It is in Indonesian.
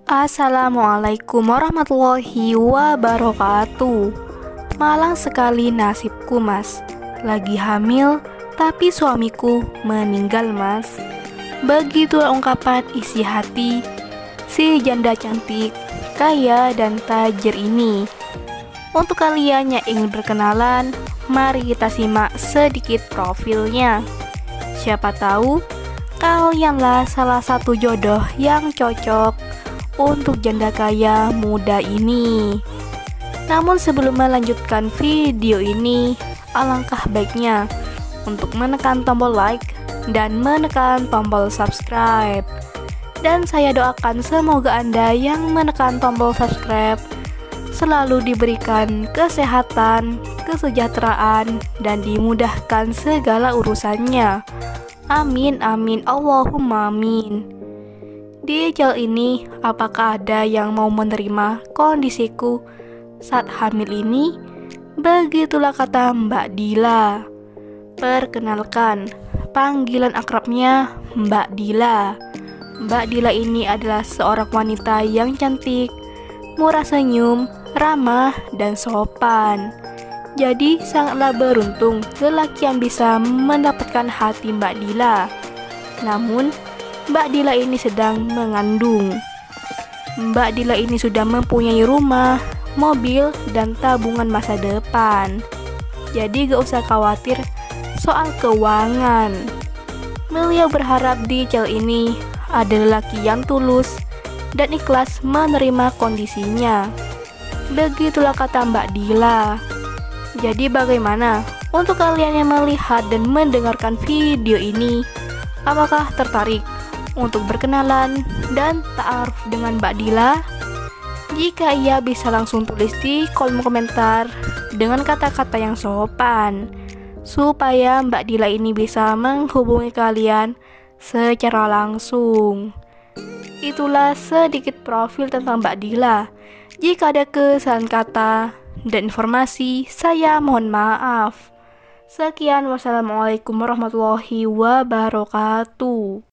Assalamualaikum warahmatullahi wabarakatuh. Malang sekali nasibku, mas. Lagi hamil, tapi suamiku meninggal, mas. Begitulah ungkapan isi hati si janda cantik, kaya, dan tajir ini. Untuk kalian yang ingin berkenalan, mari kita simak sedikit profilnya. Siapa tahu kalianlah salah satu jodoh yang cocok untuk janda kaya muda ini. Namun sebelum melanjutkan video ini, alangkah baiknya untuk menekan tombol like dan menekan tombol subscribe. Dan saya doakan semoga Anda yang menekan tombol subscribe selalu diberikan kesehatan, kesejahteraan, dan dimudahkan segala urusannya. Amin amin Allahumma amin. Di channel ini, apakah ada yang mau menerima kondisiku saat hamil ini? Begitulah kata Mbak Dila. Perkenalkan, panggilan akrabnya Mbak Dila. Mbak Dila ini adalah seorang wanita yang cantik, murah senyum, ramah, dan sopan. Jadi sangatlah beruntung lelaki yang bisa mendapatkan hati Mbak Dila. Namun Mbak Dila ini sedang mengandung. Mbak Dila ini sudah mempunyai rumah, mobil, dan tabungan masa depan. Jadi gak usah khawatir soal keuangan. Beliau berharap di channel ini ada lelaki yang tulus dan ikhlas menerima kondisinya. Begitulah kata Mbak Dila. Jadi bagaimana untuk kalian yang melihat dan mendengarkan video ini? Apakah tertarik untuk berkenalan dan ta'aruf dengan Mbak Dila? Jika iya, bisa langsung tulis di kolom komentar dengan kata-kata yang sopan, supaya Mbak Dila ini bisa menghubungi kalian secara langsung. Itulah sedikit profil tentang Mbak Dila. Jika ada kesalahan kata dan informasi, saya mohon maaf. Sekian, wassalamualaikum warahmatullahi wabarakatuh.